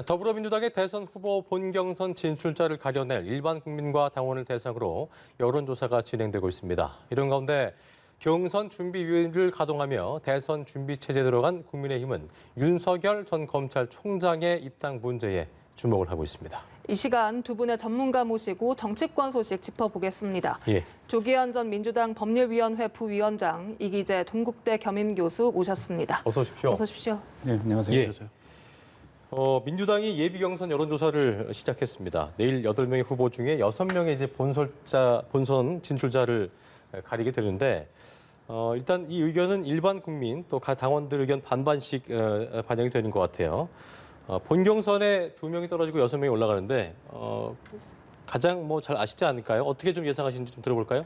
더불어민주당의 대선 후보 본경선 진출자를 가려낼 일반 국민과 당원을 대상으로 여론조사가 진행되고 있습니다. 이런 가운데 경선 준비위를 가동하며 대선 준비체제에 들어간 국민의힘은 윤석열 전 검찰총장의 입당 문제에 주목을 하고 있습니다. 이 시간 두 분의 전문가 모시고 정치권 소식 짚어보겠습니다. 조기현 전 민주당 법률위원회 부위원장, 이기재 동국대 겸임교수 모셨습니다. 어서 오십시오. 어서 오십시오. 네, 안녕하세요. 민주당이 예비경선 여론조사를 시작했습니다. 내일 8명의 후보 중에 6명의 이제 본선 진출자를 가리게 되는데 일단 이 의견은 일반 국민 또 당원들 의견 반반씩 반영이 되는 것 같아요. 본경선에 2명이 떨어지고 6명이 올라가는데 가장 잘 아시지 않을까요? 어떻게 좀 예상하시는지 좀 들어볼까요?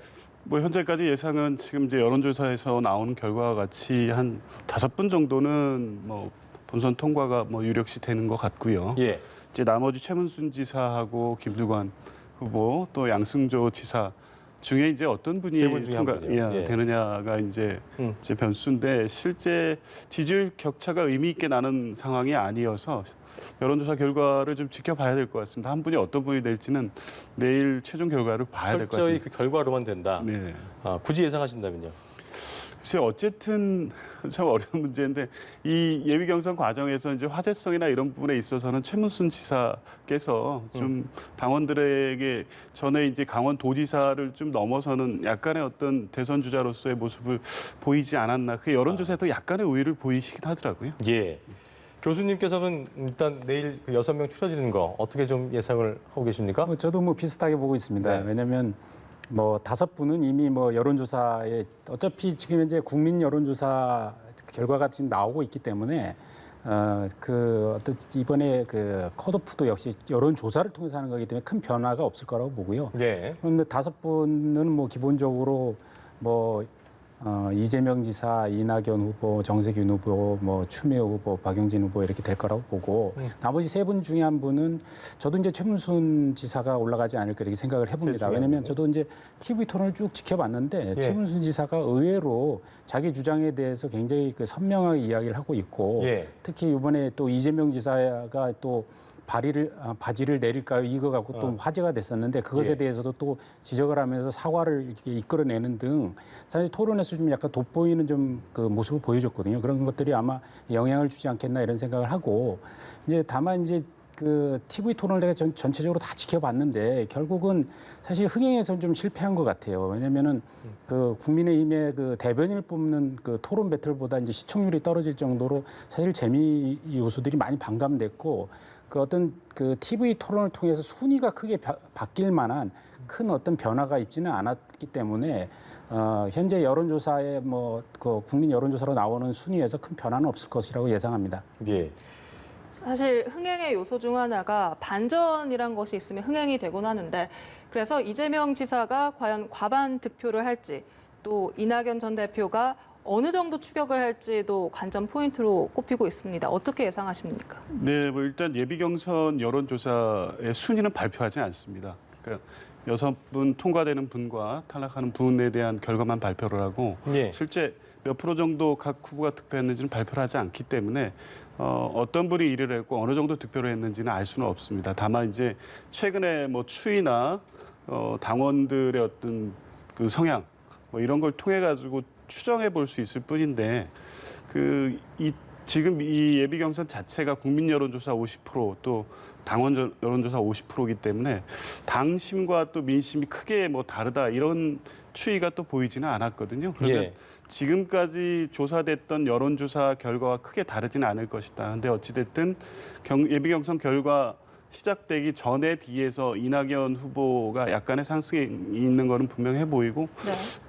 현재까지 예상은 지금 이제 여론조사에서 나오는 결과와 같이 한 5분 정도는 본선 통과가 유력시 되는 것 같고요. 이제 나머지 최문순 지사하고 김두관 후보 또 양승조 지사 중에 이제 어떤 분이 되느냐가 이제 변수인데 실제 지지율 격차가 의미 있게 나는 상황이 아니어서 여론조사 결과를 좀 지켜봐야 될 것 같습니다. 한 분이 어떤 분이 될지는 내일 최종 결과를 봐야 될 것 같습니다. 철저히 그 결과로만 된다. 네. 굳이 예상하신다면요? 글쎄 어쨌든 참 어려운 문제인데 이 예비 경선 과정에서 이제 화제성이나 이런 부분에 있어서는 최문순 지사께서 좀 당원들에게 전에 이제 강원도지사를 좀 넘어서는 약간의 어떤 대선 주자로서의 모습을 보이지 않았나. 그 여론조사에도 약간의 우위를 보이시긴 하더라고요. 예. 교수님께서는 일단 내일 그 6명 추려지는 거 어떻게 좀 예상을 하고 계십니까? 저도 비슷하게 보고 있습니다. 네. 왜냐하면 5분은 이미 여론조사에 어차피 지금 현재 국민 여론조사 결과가 지금 나오고 있기 때문에 이번에 그 컷오프도 역시 여론조사를 통해서 하는 거기 때문에 큰 변화가 없을 거라고 보고요. 그런데 5분은 기본적으로 이재명 지사, 이낙연 후보, 정세균 후보, 추미애 후보, 박용진 후보 이렇게 될 거라고 보고 나머지 3분 중에 한 분은 저도 이제 최문순 지사가 올라가지 않을까 이렇게 생각을 해봅니다. 왜냐하면 저도 이제 TV 토론을 쭉 지켜봤는데 최문순 지사가 의외로 자기 주장에 대해서 굉장히 선명하게 이야기를 하고 있고 특히 이번에 또 이재명 지사가 또 바지를 내릴까요? 이거 갖고 또 화제가 됐었는데 그것에 대해서도 또 지적을 하면서 사과를 이렇게 이끌어내는 등 사실 토론에서 좀 약간 돋보이는 좀 그 모습을 보여줬거든요. 그런 것들이 아마 영향을 주지 않겠나 이런 생각을 하고 이제 다만 이제 그 TV 토론을 내가 전체적으로 다 지켜봤는데 결국은 사실 흥행에서 좀 실패한 것 같아요. 왜냐면은 그 국민의힘의 그 대변인을 뽑는 그 토론 배틀보다 이제 시청률이 떨어질 정도로 사실 재미 요소들이 많이 반감됐고 그 어떤 그 TV 토론을 통해서 순위가 크게 바뀔 만한 큰 어떤 변화가 있지는 않았기 때문에 현재 여론조사에 그 국민 여론조사로 나오는 순위에서 큰 변화는 없을 것이라고 예상합니다. 사실 흥행의 요소 중 하나가 반전이란 것이 있으면 흥행이 되곤 하는데 그래서 이재명 지사가 과연 과반 득표를 할지 또 이낙연 전 대표가 어느 정도 추격을 할지도 관전 포인트로 꼽히고 있습니다. 어떻게 예상하십니까? 네, 일단 예비 경선 여론조사의 순위는 발표하지 않습니다. 그러니까 6분 통과되는 분과 탈락하는 분에 대한 결과만 발표를 하고 실제 몇 프로 정도 각 후보가 득표했는지는 발표를 하지 않기 때문에 어떤 분이 1위를 했고 어느 정도 득표를 했는지는 알 수는 없습니다. 다만 이제 최근에 추이나 당원들의 어떤 그 성향 이런 걸 통해 가지고 추정해 볼 수 있을 뿐인데 지금 이 예비 경선 자체가 국민 여론조사 50%또 당원 여론조사 50%이기 때문에 당심과 또 민심이 크게 다르다 이런 추이가 또 보이지는 않았거든요. 그러면 지금까지 조사됐던 여론조사 결과와 크게 다르지는 않을 것이다. 근데 어찌됐든 예비 경선 결과 시작되기 전에 비해서 이낙연 후보가 약간의 상승이 있는 거는 분명해 보이고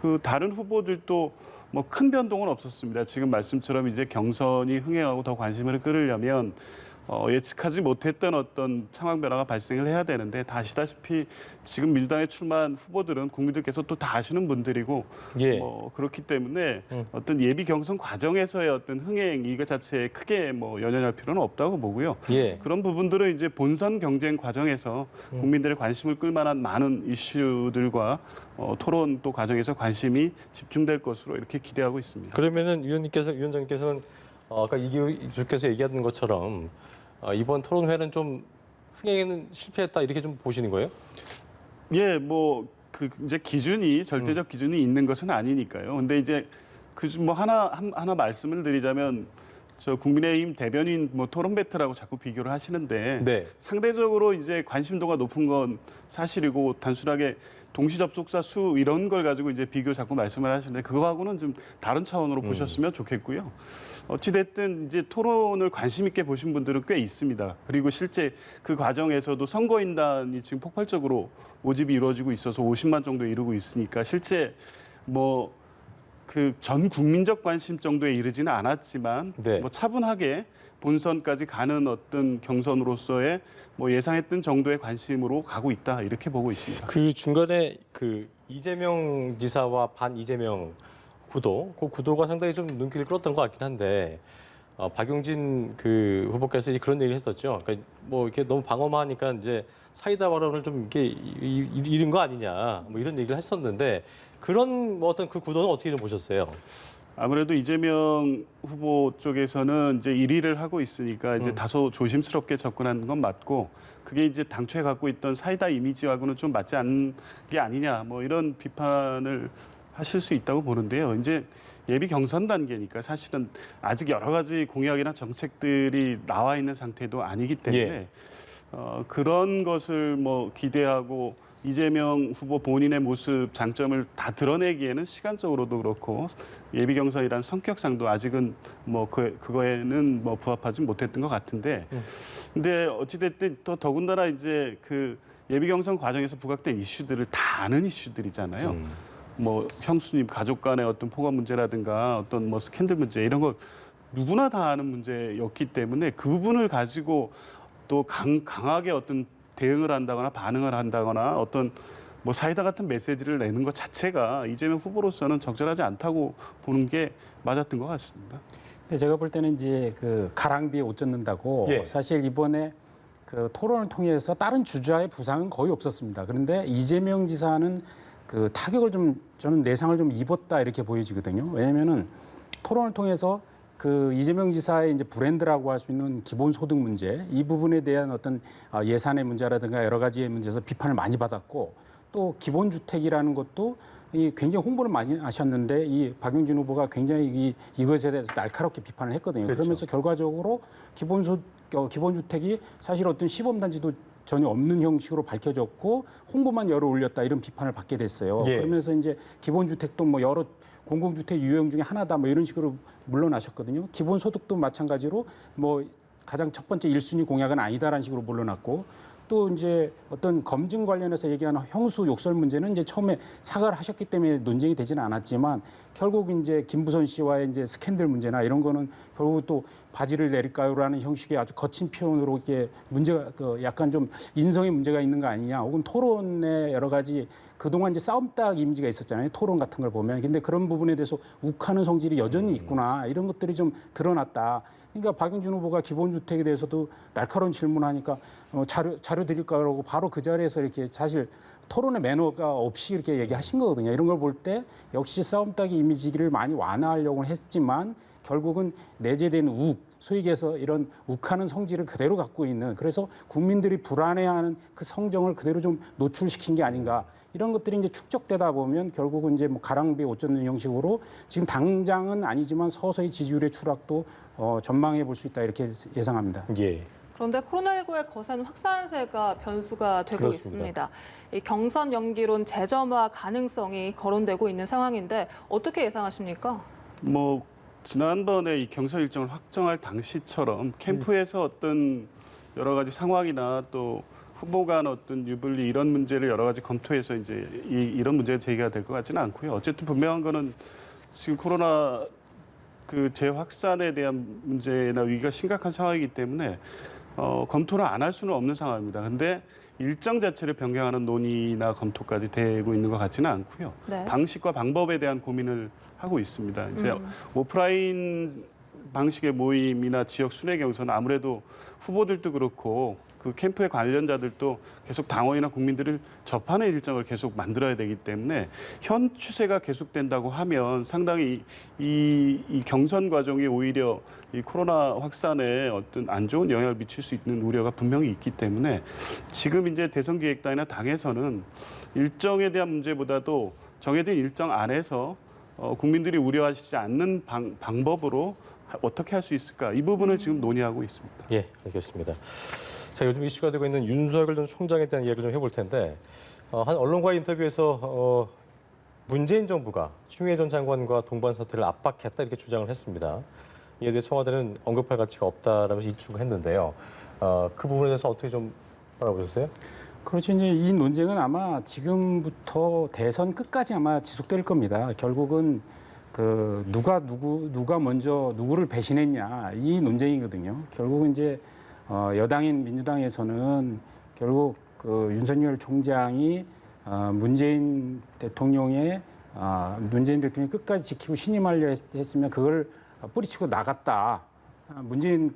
그 다른 후보들도 큰 변동은 없었습니다. 지금 말씀처럼 이제 경선이 흥행하고 더 관심을 끌으려면 예측하지 못했던 어떤 상황 변화가 발생을 해야 되는데 다 아시다시피 지금 민주당에 출마한 후보들은 국민들께서 또 다 아시는 분들이고 그렇기 때문에 어떤 예비 경선 과정에서의 어떤 흥행 이거 자체에 크게 연연할 필요는 없다고 보고요. 그런 부분들은 이제 본선 경쟁 과정에서 국민들의 관심을 끌만한 많은 이슈들과 토론 또 과정에서 관심이 집중될 것으로 이렇게 기대하고 있습니다. 그러면은 위원장님께서는 아까 이 교수께서 얘기하는 것처럼 이번 토론회는 좀 흥행에는 실패했다 이렇게 좀 보시는 거예요? 예, 뭐 그 이제 기준이 절대적 기준이 있는 것은 아니니까요. 근데 이제 그 뭐 하나 말씀을 드리자면 저 국민의힘 대변인 뭐 토론 배틀하고 자꾸 비교를 하시는데 네. 상대적으로 이제 관심도가 높은 건 사실이고 단순하게 동시 접속자 수 이런 걸 가지고 이제 비교 자꾸 말씀을 하시는데 그거하고는 좀 다른 차원으로 보셨으면 좋겠고요. 어찌됐든 이제 토론을 관심 있게 보신 분들은 꽤 있습니다. 그리고 실제 그 과정에서도 선거인단이 지금 폭발적으로 모집이 이루어지고 있어서 50만 정도 이루고 있으니까 실제 뭐 그 전 국민적 관심 정도에 이르지는 않았지만 네. 뭐 차분하게 본선까지 가는 어떤 경선으로서의 뭐 예상했던 정도의 관심으로 가고 있다 이렇게 보고 있습니다. 그 중간에 그 이재명 지사와 반 이재명 구도, 그 구도가 상당히 좀 눈길을 끌었던 것 같긴 한데 박용진 그 후보께서 이제 그런 얘기를 했었죠. 그러니까 뭐 이렇게 너무 방어하니까 이제 사이다 발언을 좀 이렇게 잃은 거 아니냐, 뭐 이런 얘기를 했었는데 그런 뭐 어떤 그 구도는 어떻게 좀 보셨어요? 아무래도 이재명 후보 쪽에서는 이제 1위를 하고 있으니까 이제 다소 조심스럽게 접근하는 건 맞고 그게 이제 당초에 갖고 있던 사이다 이미지하고는 좀 맞지 않는 게 아니냐 뭐 이런 비판을 하실 수 있다고 보는데요. 이제 예비 경선 단계니까 사실은 아직 여러 가지 공약이나 정책들이 나와 있는 상태도 아니기 때문에 그런 것을 뭐 기대하고 이재명 후보 본인의 모습, 장점을 다 드러내기에는 시간적으로도 그렇고 예비 경선이란 성격상도 아직은 뭐 그거에는 뭐 부합하지 못했던 것 같은데, 근데 어찌됐든 또 더군다나 이제 그 예비 경선 과정에서 부각된 이슈들을 다 아는 이슈들이잖아요. 뭐 형수님 가족 간의 어떤 포괄 문제라든가 어떤 뭐 스캔들 문제 이런 거 누구나 다 아는 문제였기 때문에 그 부분을 가지고 또 강하게 어떤 대응을 한다거나 반응을 한다거나 어떤 뭐 사이다 같은 메시지를 내는 것 자체가 이재명 후보로서는 적절하지 않다고 보는 게 맞았던 것 같습니다. 근데 제가 볼 때는 이제 그 가랑비에 옷 젖는다고 예. 사실 이번에 그 토론을 통해서 다른 주자의 부상은 거의 없었습니다. 그런데 이재명 지사는 그 타격을 좀 저는 내상을 좀 입었다 이렇게 보여지거든요. 왜냐면은 토론을 통해서 그 이재명 지사의 이제 브랜드라고 할 수 있는 기본소득 문제 이 부분에 대한 어떤 예산의 문제라든가 여러 가지의 문제에서 비판을 많이 받았고 또 기본주택이라는 것도 이 굉장히 홍보를 많이 하셨는데 이 박용진 후보가 굉장히 이것에 대해서 날카롭게 비판을 했거든요. 그렇죠. 그러면서 결과적으로 기본주택이 사실 어떤 시범단지도 전혀 없는 형식으로 밝혀졌고 홍보만 열어 올렸다 이런 비판을 받게 됐어요. 예. 그러면서 이제 기본주택도 뭐 여러 공공주택 유형 중에 하나다 뭐 이런 식으로 물러나셨거든요. 기본소득도 마찬가지로 뭐 가장 첫 번째 1순위 공약은 아니다라는 식으로 물러났고 또 이제 어떤 검증 관련해서 얘기하는 형수 욕설 문제는 이제 처음에 사과를 하셨기 때문에 논쟁이 되지는 않았지만 결국 이제 김부선 씨와의 이제 스캔들 문제나 이런 거는 결국 또 바지를 내릴까요라는 형식의 아주 거친 표현으로 이렇게 문제가 그 약간 좀 인성에 문제가 있는 거 아니냐 혹은 토론에 여러 가지 그동안 이제 싸움닭 이미지가 있었잖아요. 토론 같은 걸 보면. 근데 그런 부분에 대해서 욱하는 성질이 여전히 있구나. 이런 것들이 좀 드러났다. 그러니까 박용진 후보가 기본주택에 대해서도 날카로운 질문하니까 자료 드릴까라고 바로 그 자리에서 이렇게 사실 토론의 매너가 없이 이렇게 얘기하신 거거든요. 이런 걸 볼 때 역시 싸움닭의 이미지를 많이 완화하려고 했지만 결국은 내재된 소위 얘기해서 이런 욱하는 성질을 그대로 갖고 있는 그래서 국민들이 불안해하는 그 성정을 그대로 좀 노출시킨 게 아닌가. 이런 것들이 이제 축적되다 보면 결국은 이제 뭐 가랑비에 옷 젖는 형식으로 지금 당장은 아니지만 서서히 지지율의 추락도 전망해 볼 수 있다 이렇게 예상합니다. 예. 그런데 코로나19의 거센 확산세가 변수가 되고 그렇습니다. 있습니다. 이 경선 연기론 재점화 가능성이 거론되고 있는 상황인데 어떻게 예상하십니까? 뭐 지난번에 이 경선 일정을 확정할 당시처럼 캠프에서 어떤 여러 가지 상황이나 또 후보 간 어떤 유불리 이런 문제를 여러 가지 검토해서 이제 이런 문제가 제기가 될 것 같지는 않고요. 어쨌든 분명한 거는 지금 코로나 그 재확산에 대한 문제나 위기가 심각한 상황이기 때문에 검토를 안 할 수는 없는 상황입니다. 근데 일정 자체를 변경하는 논의나 검토까지 되고 있는 것 같지는 않고요. 네. 방식과 방법에 대한 고민을 하고 있습니다. 이제 오프라인 방식의 모임이나 지역 순회 경선은 아무래도 후보들도 그렇고 그 캠프의 관련자들도 계속 당원이나 국민들을 접하는 일정을 계속 만들어야 되기 때문에 현 추세가 계속된다고 하면 상당히 이 경선 과정이 오히려 이 코로나 확산에 어떤 안 좋은 영향을 미칠 수 있는 우려가 분명히 있기 때문에 지금 이제 대선기획단이나 당에서는 일정에 대한 문제보다도 정해진 일정 안에서 국민들이 우려하시지 않는 방법으로 어떻게 할 수 있을까 이 부분을 지금 논의하고 있습니다. 예, 알겠습니다. 자, 요즘 이슈가 되고 있는 윤석열 전 총장에 대한 이야기를 좀 해볼 텐데 한 언론과의 인터뷰에서 문재인 정부가 추미애 전 장관과 동반 사퇴를 압박했다 이렇게 주장을 했습니다. 이에 대해 청와대는 언급할 가치가 없다라면서 일축을 했는데요. 그 부분에 대해서 어떻게 좀 바라보셨어요? 그렇죠. 이제 이 논쟁은 아마 지금부터 대선 끝까지 아마 지속될 겁니다. 결국은 그 누가 먼저 누구를 배신했냐 이 논쟁이거든요. 결국은 이제 여당인 민주당에서는 결국 그 윤석열 총장이 문재인 대통령이 끝까지 지키고 신임하려 했으면 그걸 뿌리치고 나갔다. 문재인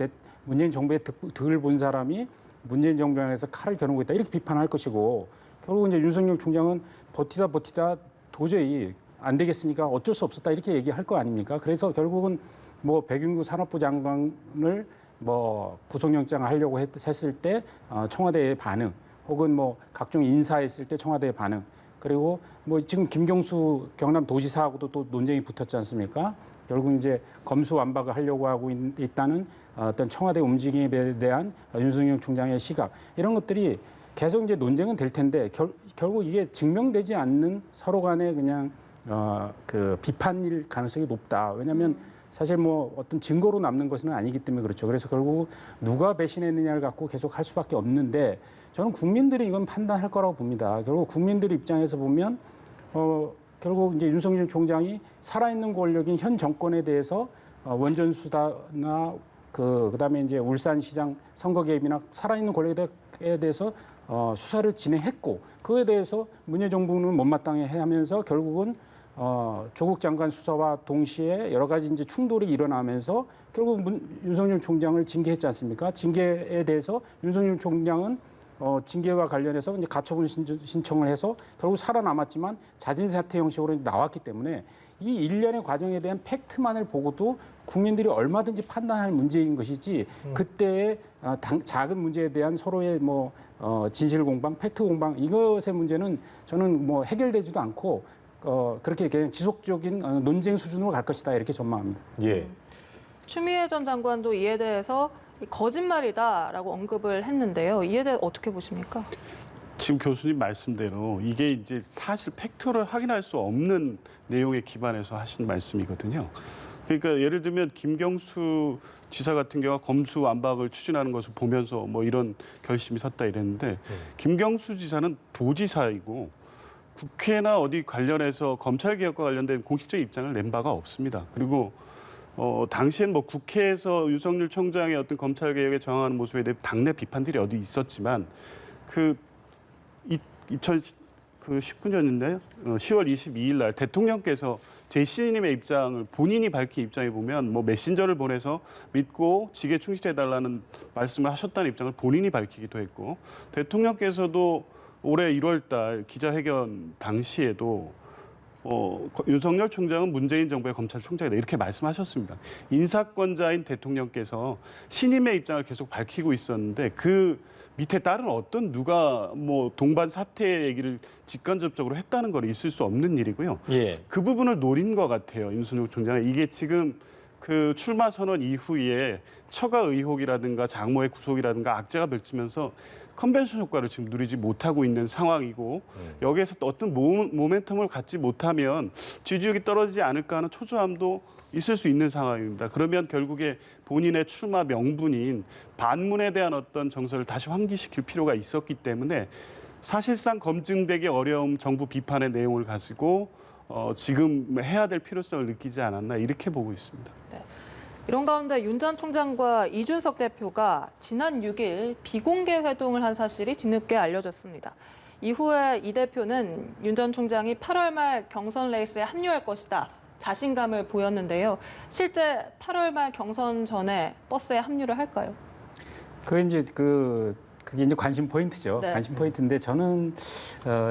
정부의 득을 본 사람이 문재인 정부에서 칼을 겨누고 있다 이렇게 비판할 것이고 결국 이제 윤석열 총장은 버티다 도저히 안 되겠으니까 어쩔 수 없었다 이렇게 얘기할 거 아닙니까? 그래서 결국은 뭐 백윤구 산업부 장관을 뭐 구속영장 하려고 했을 때 청와대의 반응 혹은 뭐 각종 인사했을 때 청와대의 반응 그리고 뭐 지금 김경수 경남도지사하고도 또 논쟁이 붙었지 않습니까? 결국 이제 검수완박을 하려고 하고 있다는 어떤 청와대 움직임에 대한 윤석열 총장의 시각 이런 것들이 계속 이제 논쟁은 될 텐데 결국 이게 증명되지 않는 서로 간의 그냥 그 비판일 가능성이 높다. 왜냐하면 사실 뭐 어떤 증거로 남는 것은 아니기 때문에 그렇죠. 그래서 결국 누가 배신했느냐를 갖고 계속 할 수밖에 없는데 저는 국민들이 이건 판단할 거라고 봅니다. 결국 국민들 입장에서 보면 결국 이제 윤석열 총장이 살아있는 권력인 현 정권에 대해서 원전수다나 그다음에 이제 울산시장 선거 개입이나 살아있는 권력에 대해서 수사를 진행했고 그에 대해서 문재인 정부는 못마땅해 하면서 결국은 조국 장관 수사와 동시에 여러 가지 이제 충돌이 일어나면서 결국 윤석열 총장을 징계했지 않습니까? 징계에 대해서 윤석열 총장은 징계와 관련해서 이제 가처분 신청을 해서 결국 살아남았지만 자진 사퇴 형식으로 나왔기 때문에 이 일련의 과정에 대한 팩트만을 보고도 국민들이 얼마든지 판단할 문제인 것이지 그때의 작은 문제에 대한 서로의 뭐 진실 공방, 팩트 공방 이것의 문제는 저는 뭐 해결되지도 않고 그렇게 그냥 지속적인 논쟁 수준으로 갈 것이다 이렇게 전망합니다. 예. 추미애 전 장관도 이에 대해서 거짓말이다라고 언급을 했는데요. 이에 대해 어떻게 보십니까? 지금 교수님 말씀대로 이게 이제 사실 팩트를 확인할 수 없는 내용에 기반해서 하신 말씀이거든요. 그러니까 예를 들면 김경수 지사 같은 경우가 검수완박을 추진하는 것을 보면서 뭐 이런 결심이 섰다 이랬는데 김경수 지사는 도지사이고 국회나 어디 관련해서 검찰개혁과 관련된 공식적 입장을 낸 바가 없습니다. 그리고 당시엔 뭐 국회에서 윤석열 총장의 어떤 검찰개혁에 저항하는 모습에 대해 당내 비판들이 어디 있었지만 2019년인데요. 10월 22일 날 대통령께서 제 신임의 입장을 본인이 밝힌 입장에 보면 뭐 메신저를 보내서 믿고 직에 충실해달라는 말씀을 하셨다는 입장을 본인이 밝히기도 했고 대통령께서도 올해 1월 달 기자회견 당시에도 윤석열 총장은 문재인 정부의 검찰총장이다 이렇게 말씀하셨습니다. 인사권자인 대통령께서 신임의 입장을 계속 밝히고 있었는데 그 밑에 다른 어떤 누가 뭐 동반 사퇴 얘기를 직간접적으로 했다는 건 있을 수 없는 일이고요. 예. 그 부분을 노린 것 같아요. 윤석열 총장이 이게 지금 그 출마 선언 이후에 처가 의혹이라든가 장모의 구속이라든가 악재가 펼치면서 컨벤션 효과를 지금 누리지 못하고 있는 상황이고 여기에서 또 어떤 모멘텀을 갖지 못하면 지지율이 떨어지지 않을까 하는 초조함도 있을 수 있는 상황입니다. 그러면 결국에 본인의 출마 명분인 반문에 대한 어떤 정서를 다시 환기시킬 필요가 있었기 때문에 사실상 검증되기 어려운 정부 비판의 내용을 가지고 지금 해야 될 필요성을 느끼지 않았나 이렇게 보고 있습니다. 네. 이런 가운데 윤 전 총장과 이준석 대표가 지난 6일 비공개 회동을 한 사실이 뒤늦게 알려졌습니다. 이후에 이 대표는 윤 전 총장이 8월 말 경선 레이스에 합류할 것이다 자신감을 보였는데요. 실제 8월 말 경선 전에 버스에 합류를 할까요? 그게 이제 그게 이제 관심 포인트죠. 네. 관심 포인트인데 저는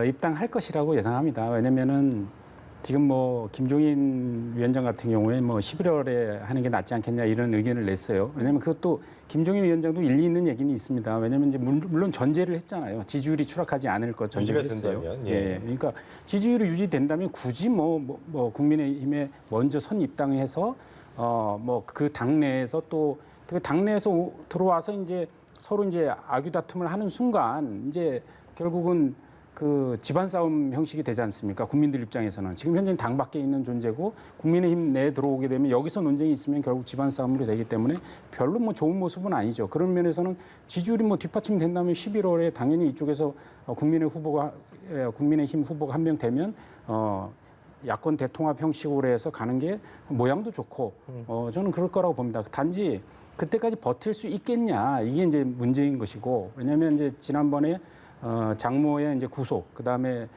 입당할 것이라고 예상합니다. 왜냐면은 지금 뭐 김종인 위원장 같은 경우에 뭐 11월에 하는 게 낫지 않겠냐 이런 의견을 냈어요. 왜냐면 그것도 김종인 위원장도 일리 있는 얘기는 있습니다. 왜냐면 이제 물론 전제를 했잖아요. 지지율이 추락하지 않을 것 전제를 유지가 했어요. 된다면, 예. 그러니까 지지율이 유지된다면 굳이 뭐 국민의힘에 먼저 선 입당해서 뭐 그 당내에서 또 그 당내에서 들어와서 이제 서로 이제 아귀다툼을 하는 순간 이제 결국은 그 집안 싸움 형식이 되지 않습니까? 국민들 입장에서는 지금 현재는 당 밖에 있는 존재고 국민의힘 내에 들어오게 되면 여기서 논쟁이 있으면 결국 집안 싸움으로 되기 때문에 별로 뭐 좋은 모습은 아니죠. 그런 면에서는 지지율이 뭐 뒷받침된다면 11월에 당연히 이쪽에서 국민의힘 후보가 한 명 되면 야권 대통합 형식으로 해서 가는 게 모양도 좋고 저는 그럴 거라고 봅니다. 단지 그때까지 버틸 수 있겠냐 이게 이제 문제인 것이고 왜냐하면 이제 지난번에 장모의 이제 구속, 그다음에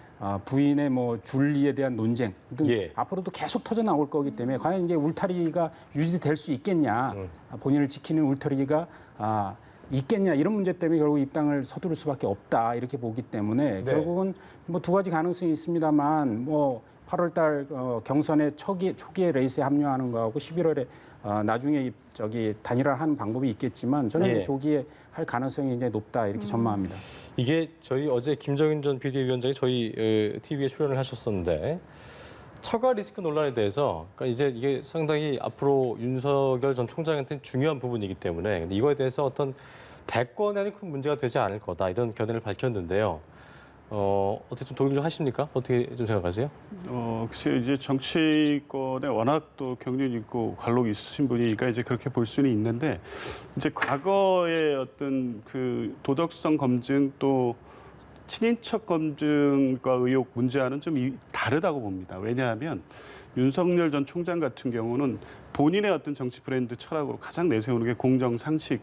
부인의 뭐 줄리에 대한 논쟁 등 예. 앞으로도 계속 터져 나올 거기 때문에 과연 이제 울타리가 유지될 수 있겠냐, 본인을 지키는 울타리가 있겠냐 이런 문제 때문에 결국 입당을 서두를 수밖에 없다 이렇게 보기 때문에 네. 결국은 뭐 두 가지 가능성이 있습니다만 뭐 8월달 경선의 초기에 레이스에 합류하는 거하고 11월에 나중에 단일화하는 방법이 있겠지만 저는 예. 조기에 할 가능성이 굉장히 높다 이렇게 전망합니다. 이게 저희 어제 김정인 전 비대위원장이 저희 TV에 출연을 하셨었는데 처가 리스크 논란에 대해서 그러니까 이제 이게 상당히 앞으로 윤석열 전 총장한테는 중요한 부분이기 때문에 근데 이거에 대해서 어떤 대권에는 큰 문제가 되지 않을 거다 이런 견해를 밝혔는데요. 어떻게 좀 동의를 하십니까? 어떻게 좀 생각하세요? 글쎄요, 이제 정치권에 워낙 또 경륜 있고 관록이 있으신 분이니까 이제 그렇게 볼 수는 있는데, 이제 과거의 어떤 그 도덕성 검증 또 친인척 검증과 의혹 문제와는 좀 다르다고 봅니다. 왜냐하면 윤석열 전 총장 같은 경우는 본인의 어떤 정치 브랜드 철학으로 가장 내세우는 게 공정, 상식,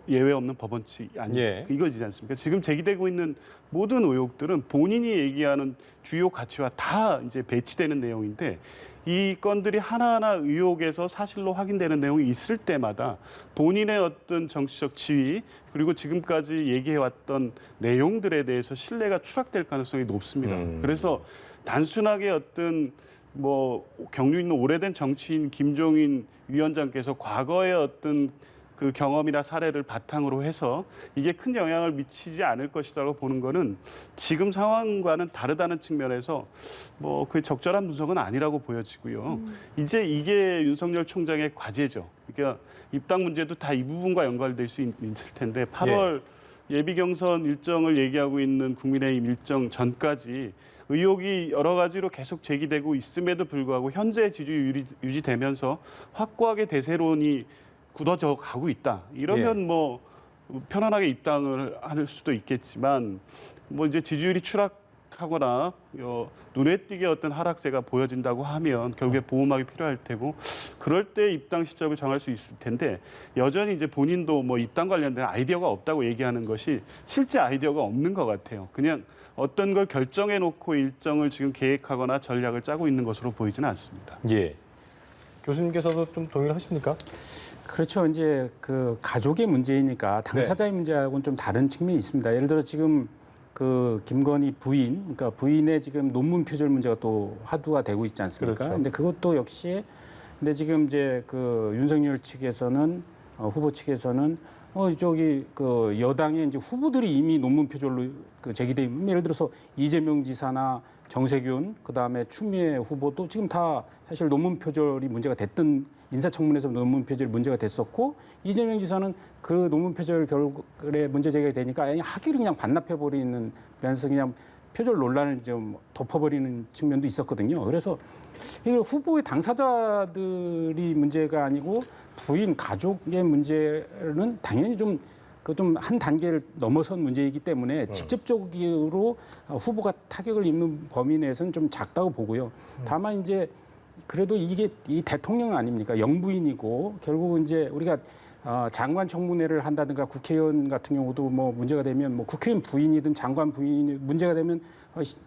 예외 없는 법원치 아니 예. 이거지 않습니까? 지금 제기되고 있는 모든 의혹들은 본인이 얘기하는 주요 가치와 다 이제 배치되는 내용인데 이 건들이 하나하나 의혹에서 사실로 확인되는 내용이 있을 때마다 본인의 어떤 정치적 지위 그리고 지금까지 얘기해왔던 내용들에 대해서 신뢰가 추락될 가능성이 높습니다. 그래서 단순하게 어떤 뭐 경륜 있는 오래된 정치인 김종인 위원장께서 과거의 어떤 그 경험이나 사례를 바탕으로 해서 이게 큰 영향을 미치지 않을 것이라고 보는 거는 지금 상황과는 다르다는 측면에서 뭐 그 적절한 분석은 아니라고 보여지고요. 이제 이게 윤석열 총장의 과제죠. 그러니까 입당 문제도 다 이 부분과 연관될 수 있을 텐데 8월 예비 경선 일정을 얘기하고 있는 국민의힘 일정 전까지 의혹이 여러 가지로 계속 제기되고 있음에도 불구하고 현재 지지율이 유지되면서 확고하게 대세론이 굳어져 가고 있다. 이러면 뭐 편안하게 입당을 할 수도 있겠지만 뭐 이제 지지율이 추락하거나 눈에 띄게 어떤 하락세가 보여진다고 하면 결국에 보호막이 필요할 테고 그럴 때 입당 시점을 정할 수 있을 텐데 여전히 이제 본인도 뭐 입당 관련된 아이디어가 없다고 얘기하는 것이 실제 아이디어가 없는 것 같아요. 그냥 어떤 걸 결정해 놓고 일정을 지금 계획하거나 전략을 짜고 있는 것으로 보이지는 않습니다. 예. 교수님께서도 좀 동의를 하십니까? 그렇죠. 이제 그 가족의 문제이니까 당사자의 문제하고는 좀 다른 측면이 있습니다. 예를 들어 지금 그 김건희 부인, 그러니까 부인의 지금 논문 표절 문제가 또 화두가 되고 있지 않습니까? 그렇죠. 근데 그것도 역시 근데 지금 이제 그 윤석열 측에서는 후보 측에서는 그 여당의 이제 후보들이 이미 논문 표절로 그 제기돼 있는 예를 들어서 이재명 지사나 정세균 그다음에 추미애 후보도 지금 다 사실 논문 표절이 문제가 됐던 인사청문회에서 논문 표절이 문제가 됐었고 이재명 지사는 그 논문 표절 결국에 문제 제기가 되니까 학위를 그냥 반납해버리는 면서 그냥 표절 논란을 좀 덮어버리는 측면도 있었거든요. 그래서 이걸 후보의 당사자들이 문제가 아니고 부인 가족의 문제는 당연히 좀 한 단계를 넘어선 문제이기 때문에 직접적으로 후보가 타격을 입는 범위 내에서는 좀 작다고 보고요. 다만 이제 그래도 이게 이 대통령 아닙니까? 영부인이고 결국은 이제 우리가 장관 청문회를 한다든가 국회의원 같은 경우도 뭐 문제가 되면 뭐 국회의원 부인이든 장관 부인이 문제가 되면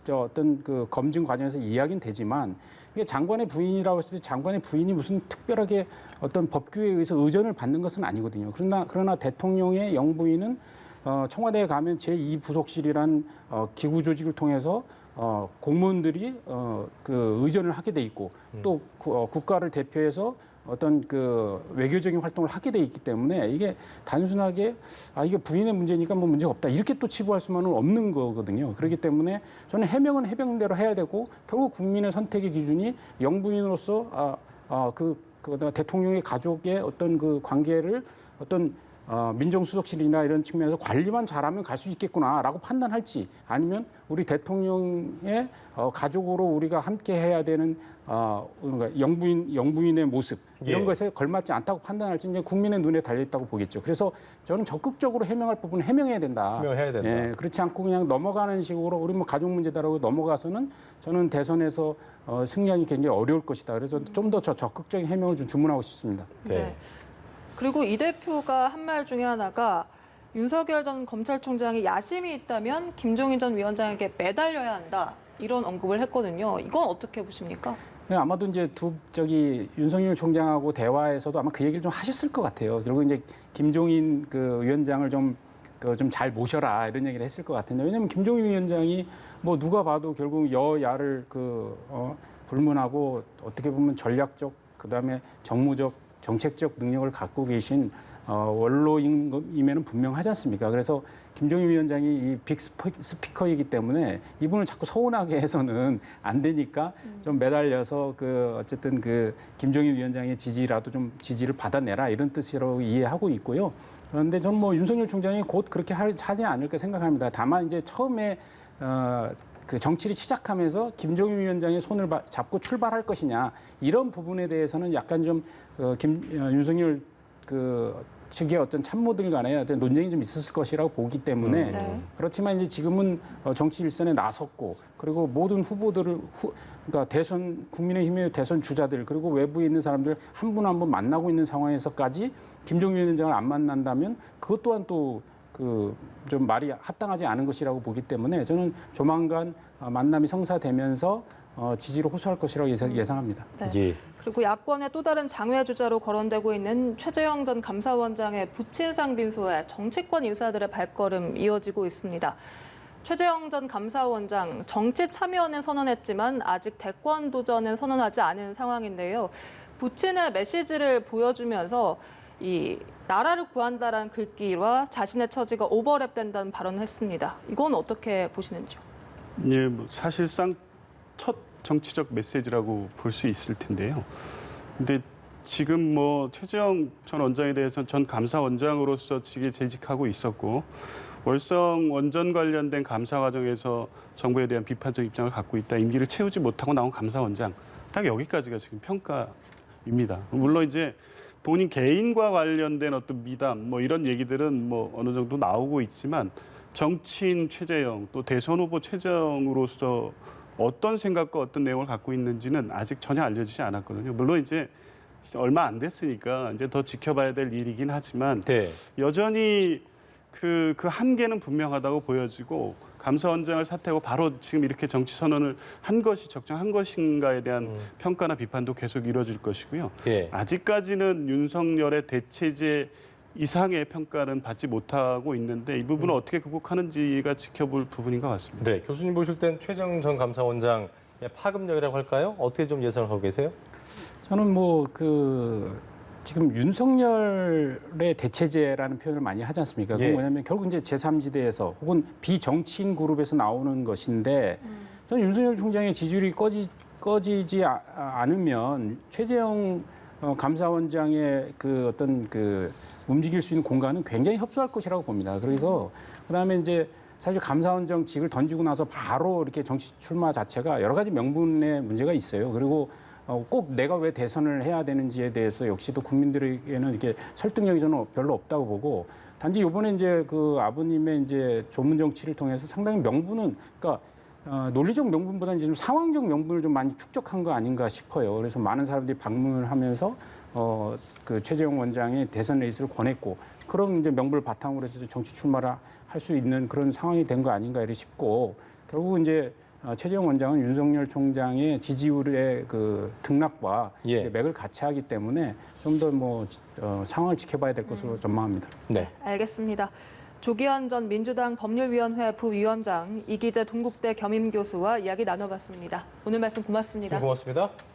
어떤 그 검증 과정에서 이야기는 되지만 이게 장관의 부인이라고 했을 때 장관의 부인이 무슨 특별하게 어떤 법규에 의해서 의전을 받는 것은 아니거든요. 그러나 대통령의 영부인은 청와대에 가면 제2부속실이란 기구 조직을 통해서 공무원들이 그 의전을 하게 돼 있고 또 국가를 대표해서 어떤 그 외교적인 활동을 하게 돼 있기 때문에 이게 단순하게 이게 부인의 문제니까 뭐 문제가 없다 이렇게 또 치부할 수만은 없는 거거든요. 그렇기 때문에 저는 해명은 해명대로 해야 되고 결국 국민의 선택의 기준이 영부인으로서 대통령의 가족의 어떤 그 관계를 어떤 민정수석실이나 이런 측면에서 관리만 잘하면 갈 수 있겠구나라고 판단할지 아니면 우리 대통령의 가족으로 우리가 함께 해야 되는 영부인의 모습 이런 예. 것에 걸맞지 않다고 판단할지 이제 국민의 눈에 달려 있다고 보겠죠. 그래서 저는 적극적으로 해명할 부분은 해명해야 된다. 해명해야 된다. 예, 그렇지 않고 그냥 넘어가는 식으로 우리 뭐 가족 문제다라고 넘어가서는 저는 대선에서 승리하기 굉장히 어려울 것이다. 그래서 좀 더 적극적인 해명을 좀 주문하고 싶습니다. 네. 그리고 이 대표가 한 말 중에 하나가 윤석열 전 검찰총장이 야심이 있다면 김종인 전 위원장에게 매달려야 한다. 이런 언급을 했거든요. 이건 어떻게 보십니까? 네, 아마도 이제 윤석열 총장하고 대화에서도 아마 그 얘기를 좀 하셨을 것 같아요. 결국 이제 김종인 그 위원장을 좀 잘 모셔라 이런 얘기를 했을 것 같은데 왜냐하면 김종인 위원장이 뭐 누가 봐도 결국 여야를 불문하고 어떻게 보면 전략적 그다음에 정무적 정책적 능력을 갖고 계신 원로임에는 분명하지 않습니까? 그래서 김종인 위원장이 이 빅 스피커이기 때문에 이분을 자꾸 서운하게 해서는 안 되니까 좀 매달려서 어쨌든 김종인 위원장의 지지를 받아내라 이런 뜻이라고 이해하고 있고요. 그런데 저는 뭐 윤석열 총장이 곧 그렇게 하지 않을까 생각합니다. 다만 이제 처음에 정치를 시작하면서 김종인 위원장의 손을 잡고 출발할 것이냐 이런 부분에 대해서는 약간 좀 윤석열 측의 어떤 참모들 간에 어떤 논쟁이 좀 있었을 것이라고 보기 때문에 그렇지만 이제 지금은 정치 일선에 나섰고 그리고 모든 후보들을 그러니까 국민의힘의 대선 주자들 그리고 외부에 있는 사람들 한 분 한 분 만나고 있는 상황에서까지 김종인 위원장을 안 만난다면 그것 또한 또 좀 말이 합당하지 않은 것이라고 보기 때문에 저는 조만간 만남이 성사되면서 지지를 호소할 것이라고 예상합니다. 네. 예. 그리고 야권의 또 다른 장외 주자로 거론되고 있는 최재형 전 감사원장의 부친상 빈소에 정치권 인사들의 발걸음 이어지고 있습니다. 최재형 전 감사원장 정치 참여는 선언했지만 아직 대권 도전은 선언하지 않은 상황인데요. 부친의 메시지를 보여주면서 이 나라를 구한다라는 글귀와 자신의 처지가 오버랩된다는 발언을 했습니다. 이건 어떻게 보시는지요? 예, 뭐 사실상 첫 정치적 메시지라고 볼 수 있을 텐데요. 근데 지금 뭐 최재형 전 원장에 대해서는 전 감사원장으로서 직에 재직하고 있었고 월성 원전 관련된 감사 과정에서 정부에 대한 비판적 입장을 갖고 있다. 임기를 채우지 못하고 나온 감사원장. 딱 여기까지가 지금 평가입니다. 물론 이제 본인 개인과 관련된 어떤 미담 뭐 이런 얘기들은 뭐 어느 정도 나오고 있지만 정치인 최재형 또 대선 후보 최재형으로서 어떤 생각과 어떤 내용을 갖고 있는지는 아직 전혀 알려지지 않았거든요. 물론 이제 얼마 안 됐으니까 이제 더 지켜봐야 될 일이긴 하지만 네. 여전히 그 한계는 분명하다고 보여지고 감사원장을 사퇴하고 바로 지금 이렇게 정치 선언을 한 것이 적정한 것인가에 대한 평가나 비판도 계속 이루어질 것이고요. 예. 아직까지는 윤석열의 대체제 이상의 평가는 받지 못하고 있는데 이 부분을 어떻게 극복하는지가 지켜볼 부분인 것 같습니다. 네. 교수님 보실 땐 최재형 전 감사원장 파급력이라고 할까요? 어떻게 좀 예상을 하고 계세요? 저는 지금 윤석열의 대체제라는 표현을 많이 하지 않습니까? 그건 예. 뭐냐면 결국 이제 제3지대에서 혹은 비정치인 그룹에서 나오는 것인데 저는 윤석열 총장의 지지율이 꺼지지 않으면 최재형 감사원장의 움직일 수 있는 공간은 굉장히 협소할 것이라고 봅니다. 그래서 그다음에 이제 사실 감사원장직을 던지고 나서 바로 이렇게 정치 출마 자체가 여러 가지 명분의 문제가 있어요. 그리고 꼭 내가 왜 대선을 해야 되는지에 대해서 역시도 국민들에게는 이렇게 설득력이 저는 별로 없다고 보고 단지 이번에 이제 아버님의 이제 조문 정치를 통해서 상당히 명분은 그러니까 논리적 명분보다는 좀 상황적 명분을 좀 많이 축적한 거 아닌가 싶어요. 그래서 많은 사람들이 방문을 하면서 그 최재형 원장이 대선 레이스를 권했고 그런 이제 명분을 바탕으로 해서 정치 출마를 할 수 있는 그런 상황이 된 거 아닌가 이렇게 싶고 결국 이제 최재형 원장은 윤석열 총장의 지지율의 그 등락과 예. 이제 맥을 같이 하기 때문에 좀 더 뭐 상황을 지켜봐야 될 것으로 전망합니다. 네. 알겠습니다. 조기현 전 민주당 법률위원회 부위원장, 이기재 동국대 겸임교수와 이야기 나눠봤습니다. 오늘 말씀 고맙습니다. 고맙습니다.